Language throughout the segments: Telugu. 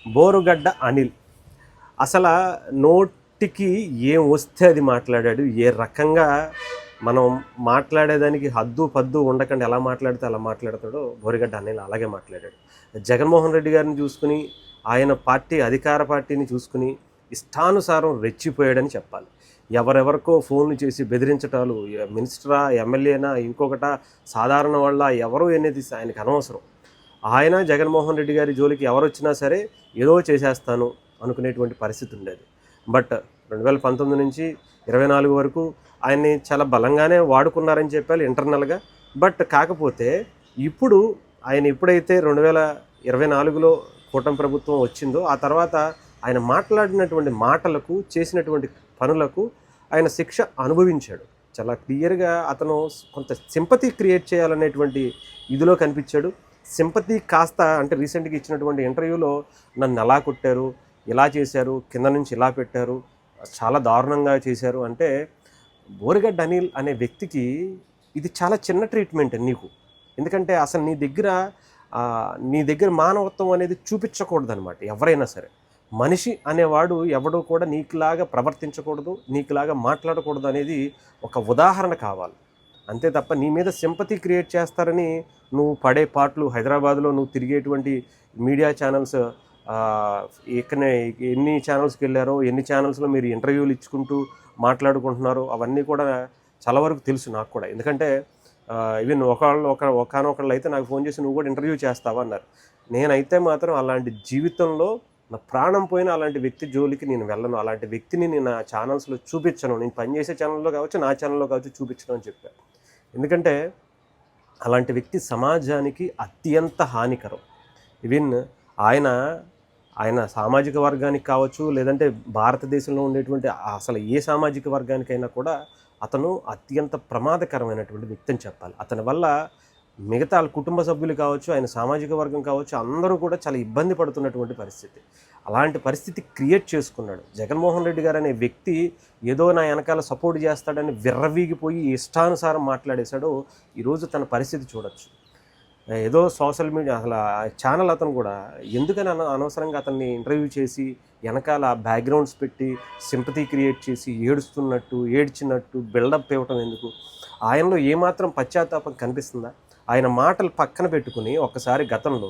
బోరుగడ్డ అనిల్ అసలు నోటికి ఏం వస్తే అది మాట్లాడాడు. ఏ రకంగా మనం మాట్లాడేదానికి హద్దు పద్దు ఉండకుండా ఎలా మాట్లాడితే అలా మాట్లాడతాడో బోరుగడ్డ అనిల్ అలాగే మాట్లాడాడు. జగన్మోహన్ రెడ్డి గారిని చూసుకుని, ఆయన పార్టీ అధికార పార్టీని చూసుకుని ఇష్టానుసారం రెచ్చిపోయాడని చెప్పాలి. ఎవరెవరికో ఫోన్లు చేసి బెదిరించటాలు, మినిస్టరా, ఎమ్మెల్యేనా, ఇంకొకట, సాధారణ వాళ్ళ, ఎవరు అనేది ఆయనకు అనవసరం. ఆయన జగన్మోహన్ రెడ్డి గారి జోలికి ఎవరు వచ్చినా సరే ఏదో చేసేస్తాను అనుకునేటువంటి పరిస్థితి ఉండేది. బట్ 2019 నుంచి 24 వరకు ఆయన్ని చాలా బలంగానే వాడుకున్నారని చెప్పాలి ఇంటర్నల్గా. బట్ కాకపోతే ఇప్పుడు ఆయన ఎప్పుడైతే 2024లో కూటమి ప్రభుత్వం వచ్చిందో ఆ తర్వాత ఆయన మాట్లాడినటువంటి మాటలకు, చేసినటువంటి పనులకు ఆయన శిక్ష అనుభవించాడు. చాలా క్లియర్గా అతను కొంత సింపతి క్రియేట్ చేయాలనేటువంటి ఇదిలో కనిపించాడు. సింపతి కాస్త అంటే రీసెంట్గా ఇచ్చినటువంటి ఇంటర్వ్యూలో నన్ను ఎలా కొట్టారు, ఇలా చేశారు, కింద నుంచి ఇలా పెట్టారు, చాలా దారుణంగా చేశారు అంటే బోరుగడ్డ అనిల్ అనే వ్యక్తికి ఇది చాలా చిన్న ట్రీట్మెంట్ నీకు. ఎందుకంటే అసలు నీ దగ్గర మానవత్వం అనేది చూపించకూడదనమాట. ఎవరైనా సరే మనిషి అనేవాడు ఎవడో కూడా నీకులాగా ప్రవర్తించకూడదు, నీకులాగా మాట్లాడకూడదు అనేది ఒక ఉదాహరణ కావాలి. అంతే తప్ప నీ మీద సింపతి క్రియేట్ చేస్తారని నువ్వు పడే పాటలు, హైదరాబాద్లో నువ్వు తిరిగేటువంటి మీడియా ఛానల్స్, ఎక్కడనే ఎన్ని ఛానల్స్కి వెళ్ళారో, ఎన్ని ఛానల్స్లో మీరు ఇంటర్వ్యూలు ఇచ్చుకుంటూ మాట్లాడుకుంటున్నారో అవన్నీ కూడా చాలా వరకు తెలుసు నాకు కూడా. ఎందుకంటే ఈవెన్ ఒకనొకళ్ళు అయితే నాకు ఫోన్ చేసి నువ్వు కూడా ఇంటర్వ్యూ చేస్తావా అన్నారు. నేనైతే మాత్రం అలాంటి జీవితంలో నా ప్రాణం పోయిన అలాంటి వ్యక్తి జోలికి నేను వెళ్ళను. అలాంటి వ్యక్తిని నేను నా ఛానల్స్లో చూపించను. నేను పనిచేసే ఛానల్లో కావచ్చు, నా ఛానల్లో కావచ్చు చూపించను అని చెప్పాను. ఎందుకంటే అలాంటి వ్యక్తి సమాజానికి అత్యంత హానికరం. ఈవెన్ ఆయన సామాజిక వర్గానికి కావచ్చు, లేదంటే భారతదేశంలో ఉండేటువంటి అసలు ఏ సామాజిక వర్గానికైనా కూడా అతను అత్యంత ప్రమాదకరమైనటువంటి వ్యక్తి అని చెప్పాలి. అతని వల్ల మిగతా కుటుంబ సభ్యులు కావచ్చు, ఆయన సామాజిక వర్గం కావచ్చు, అందరూ కూడా చాలా ఇబ్బంది పడుతున్నటువంటి పరిస్థితి. అలాంటి పరిస్థితి క్రియేట్ చేసుకున్నాడు. జగన్మోహన్ రెడ్డి గారు అనే వ్యక్తి ఏదో నా వెనకాల సపోర్ట్ చేస్తాడని విర్రవీగిపోయి ఇష్టానుసారం మాట్లాడేశాడో ఈరోజు తన పరిస్థితి చూడొచ్చు. ఏదో సోషల్ మీడియా అసలు ఛానల్ అతను కూడా ఎందుకని అనవసరంగా అతన్ని ఇంటర్వ్యూ చేసి వెనకాల బ్యాక్గ్రౌండ్స్ పెట్టి సింపతి క్రియేట్ చేసి ఏడ్చినట్టు బిల్డప్ ఇవ్వటం ఎందుకు? ఆయనలో ఏమాత్రం పశ్చాత్తాపం కనిపిస్తుందా? ఆయన మాటలు పక్కన పెట్టుకుని ఒక్కసారి గతంలో,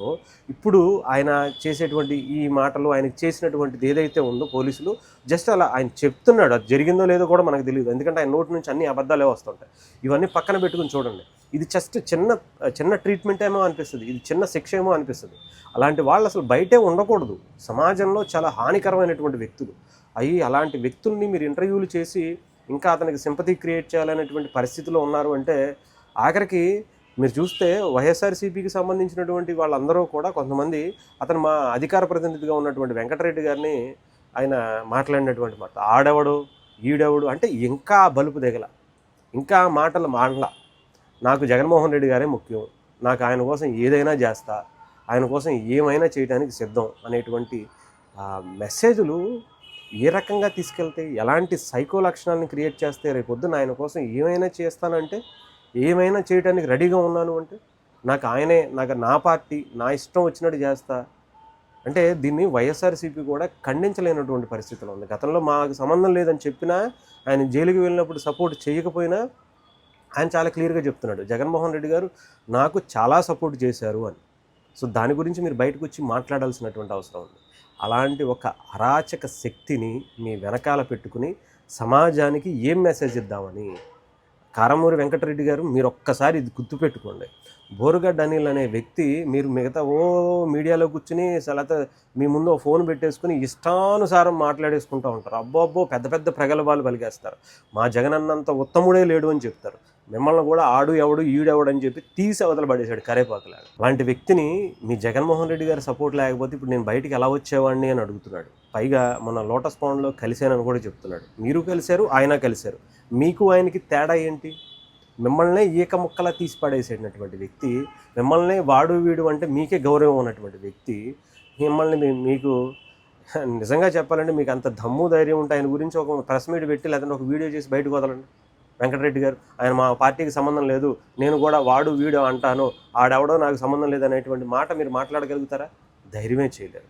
ఇప్పుడు ఆయన చేసేటువంటి ఈ మాటలు, ఆయనకు చేసినటువంటిది ఏదైతే ఉందో పోలీసులు జస్ట్ అలా ఆయన చెప్తున్నాడు. అది జరిగిందో లేదో కూడా మనకు తెలియదు. ఎందుకంటే ఆయన నోటి నుంచి అన్ని అబద్ధాలే వస్తుంటాయి. ఇవన్నీ పక్కన పెట్టుకుని చూడండి. ఇది జస్ట్ చిన్న ట్రీట్మెంట్ ఏమో అనిపిస్తుంది, ఇది చిన్న శిక్ష ఏమో అనిపిస్తుంది. అలాంటి వాళ్ళు అసలు బయటే ఉండకూడదు. సమాజంలో చాలా హానికరమైనటువంటి వ్యక్తులు అలాంటి వ్యక్తుల్ని మీరు ఇంటర్వ్యూలు చేసి ఇంకా అతనికి సింపతి క్రియేట్ చేయాలనేటువంటి పరిస్థితిలో ఉన్నారు అంటే, ఆఖరికి మీరు చూస్తే వైఎస్ఆర్సీపీకి సంబంధించినటువంటి వాళ్ళందరూ కూడా కొంతమంది అతను మా అధికార ప్రతినిధిగా ఉన్నటువంటి వెంకటరెడ్డి గారిని ఆయన మాట్లాడినటువంటి మాట, ఆడెవడు ఈడెవడు అంటే ఇంకా బలుపు దిగల, ఇంకా మాటలు మాడల. నాకు జగన్మోహన్ రెడ్డి గారే ముఖ్యం, నాకు ఆయన కోసం ఏదైనా చేస్తా, ఆయన కోసం ఏమైనా చేయడానికి సిద్ధం అనేటువంటి మెసేజ్లు ఏ రకంగా తీసుకెళ్తాయి, ఎలాంటి సైకో లక్షణాలను క్రియేట్ చేస్తే, రేపొద్దున ఆయన కోసం ఏమైనా చేస్తానంటే, ఏమైనా చేయడానికి రెడీగా ఉన్నాను అంటే, నాకు నా పార్టీ నా ఇష్టం వచ్చినట్టు చేస్తా అంటే, దీన్ని వైఎస్ఆర్సీపీ కూడా ఖండించలేనటువంటి పరిస్థితిలో ఉంది. గతంలో మాకు సంబంధం లేదని చెప్పినా, ఆయన జైలుకి వెళ్ళినప్పుడు సపోర్ట్ చేయకపోయినా ఆయన చాలా క్లియర్గా చెప్తున్నాడు, జగన్మోహన్ రెడ్డి గారు నాకు చాలా సపోర్ట్ చేశారు అని. సో దాని గురించి మీరు బయటకు వచ్చి మాట్లాడాల్సినటువంటి అవసరం ఉంది. అలాంటి ఒక అరాచక శక్తిని మీ వెనకాల పెట్టుకుని సమాజానికి ఏం మెసేజ్ ఇద్దామని కారమూరి వెంకటరెడ్డి గారు మీరు ఒక్కసారి ఇది గుర్తుపెట్టుకోండి. బోరుగడ్డ అనిల్ అనే వ్యక్తి మీరు మిగతా మీడియాలో కూర్చుని అసలు మీ ముందు ఫోన్ పెట్టేసుకుని ఇష్టానుసారం మాట్లాడేసుకుంటూ ఉంటారు. అబ్బో పెద్ద పెద్ద ప్రగల్భాలు పలికేస్తారు. మా జగన్ అన్నంత ఉత్తముడే లేడు అని చెప్తారు. మిమ్మల్ని కూడా ఎవడు ఈడెవడు అని చెప్పి తీసి అవతల పడేశాడు కరేపాకులాగా. అలాంటి వ్యక్తిని మీ జగన్మోహన్ రెడ్డి గారి సపోర్ట్ లేకపోతే ఇప్పుడు నేను బయటికి ఎలా వచ్చేవాడిని అని అడుగుతున్నాడు. పైగా మన లోటస్ పౌండ్లో కలిశానని కూడా చెప్తున్నాడు. మీరు కలిశారు, ఆయన కలిశారు. మీకు ఆయనకి తేడా ఏంటి? మిమ్మల్నే ఈక ముక్కలా తీసి పడేసేటటువంటి వ్యక్తి, మిమ్మల్ని వాడు వీడు అంటే మీకే గౌరవం ఉన్నటువంటి వ్యక్తి, మీకు నిజంగా చెప్పాలంటే మీకు అంత దమ్ము ధైర్యం ఉంటే ఆయన గురించి ఒక ప్రెస్ మీట్ పెట్టి లేదంటే ఒక వీడియో చేసి బయటకు వదలండి. వెంకటరెడ్డి గారు ఆయన మా పార్టీకి సంబంధం లేదు, నేను కూడా వాడు వీడు అంటాను, ఆడెవడో నాకు సంబంధం లేదనేటువంటి మాట మీరు మాట్లాడగలుగుతారా? ధైర్యమే చేయలేరు.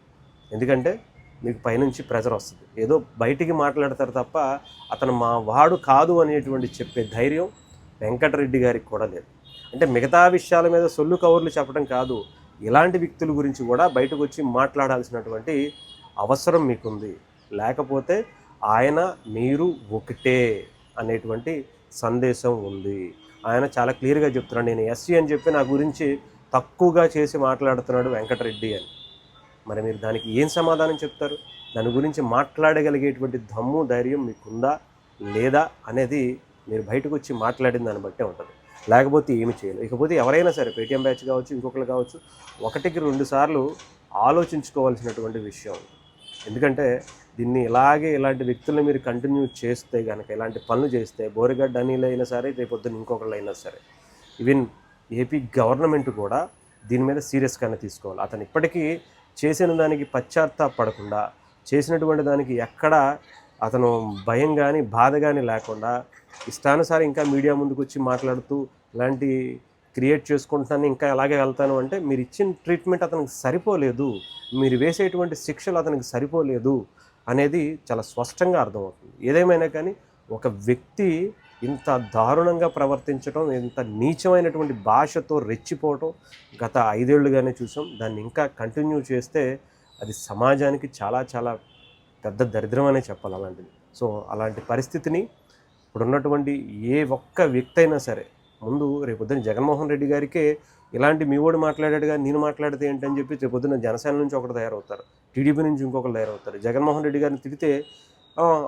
ఎందుకంటే మీకు పైనుంచి ప్రెజర్ వస్తుంది. ఏదో బయటికి మాట్లాడతారు తప్ప అతను మా వాడు కాదు అనేటువంటి చెప్పే ధైర్యం వెంకటరెడ్డి గారికి కూడా లేదు. అంటే మిగతా విషయాల మీద సొల్లు కవర్లు చెప్పడం కాదు, ఇలాంటి వ్యక్తుల గురించి కూడా బయటకు వచ్చి మాట్లాడాల్సినటువంటి అవసరం మీకుంది. లేకపోతే ఆయన మీరు ఒకటే అనేటువంటి సందేశం ఉంది. ఆయన చాలా క్లియర్గా చెప్తున్నాడు, నేను ఎస్సీ అని చెప్పి నా గురించి తక్కువగా చేసి మాట్లాడుతున్నాడు వెంకటరెడ్డి అని. మరి మీరు దానికి ఏం సమాధానం చెప్తారు? దాని గురించి మాట్లాడగలిగేటువంటి దమ్ము ధైర్యం మీకుందా లేదా అనేది మీరు బయటకు వచ్చి మాట్లాడిన దాన్ని బట్టే ఉంటుంది. లేకపోతే ఏమి చేయలేదు. ఇకపోతే ఎవరైనా సరే పేటీఎం బ్యాచ్ కావచ్చు, ఇంకొకరు కావచ్చు, 1కి 2 సార్లు ఆలోచించుకోవాల్సినటువంటి విషయం. ఎందుకంటే దీన్ని ఇలాంటి వ్యక్తులను మీరు కంటిన్యూ చేస్తే కనుక, ఇలాంటి పనులు చేస్తే బోరిగడ్డ అనిల్ అయినా సరే, రేపొద్దున ఇంకొకళ్ళు అయినా సరే, ఈవెన్ ఏపీ గవర్నమెంట్ కూడా దీని మీద సీరియస్గానే తీసుకోవాలి. అతను ఇప్పటికీ చేసిన దానికి పశ్చాత్తాపడకుండా, చేసినటువంటి దానికి ఎక్కడ అతను భయం కానీ బాధ కానీ లేకుండా ఇష్టానుసారి ఇంకా మీడియా ముందుకు వచ్చి మాట్లాడుతూ ఇలాంటి క్రియేట్ చేసుకుంటాను, ఇంకా అలాగే వెళ్తాను అంటే మీరు ఇచ్చిన ట్రీట్మెంట్ అతనికి సరిపోలేదు, మీరు వేసేటువంటి శిక్షలు అతనికి సరిపోలేదు అనేది చాలా స్పష్టంగా అర్థమవుతుంది. ఏదేమైనా కానీ ఒక వ్యక్తి ఇంత దారుణంగా ప్రవర్తించడం, ఇంత నీచమైనటువంటి భాషతో రెచ్చిపోవటం గత 5 ఏళ్ళుగానే చూసాం. దాన్ని ఇంకా కంటిన్యూ చేస్తే అది సమాజానికి చాలా చాలా పెద్ద దరిద్రం అనే చెప్పాలి అలాంటిది. సో అలాంటి పరిస్థితిని ఇప్పుడున్నటువంటి ఏ ఒక్క వ్యక్తి అయినా సరే, ముందు రేపొద్దున జగన్మోహన్ రెడ్డి గారికే ఇలాంటి మీ వాడు మాట్లాడాడుగా నేను మాట్లాడితే ఏంటని చెప్పి రేపొద్దున జనసేన నుంచి ఒకటి తయారవుతారు, టీడీపీ నుంచి ఇంకొకరు తయారవుతారు. జగన్మోహన్ రెడ్డి గారిని తిడితే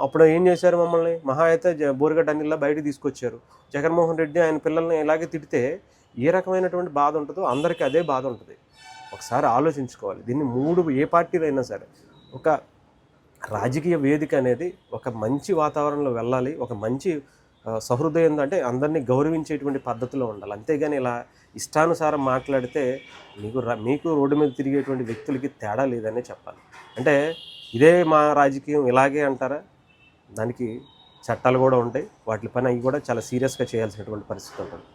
అప్పుడు ఏం చేశారు, మమ్మల్ని మహా అయితే బోరిగడ్డ అనిల్లా బయటకు తీసుకొచ్చారు. జగన్మోహన్ రెడ్డి ఆయన పిల్లల్ని ఇలాగే తిడితే ఏ రకమైనటువంటి బాధ ఉంటుందో అందరికీ అదే బాధ ఉంటుంది. ఒకసారి ఆలోచించుకోవాలి. దీన్ని ఏ పార్టీలో అయినా సరే ఒక రాజకీయ వేదిక అనేది ఒక మంచి వాతావరణంలో వెళ్ళాలి, ఒక మంచి సహృదయం అంటే అందరినీ గౌరవించేటువంటి పద్ధతిలో ఉండాలి. అంతేగాని ఇలా ఇష్టానుసారం మాట్లాడితే మీకు రోడ్డు మీద తిరిగేటువంటి వ్యక్తులకి తేడా లేదనే చెప్పాలి. అంటే ఇదే మా రాజకీయం ఇలాగే అంటారా? దానికి చట్టాలు కూడా ఉంటాయి, వాటి పని అవి కూడా చాలా సీరియస్గా చేయాల్సినటువంటి పరిస్థితి ఉంటుంది.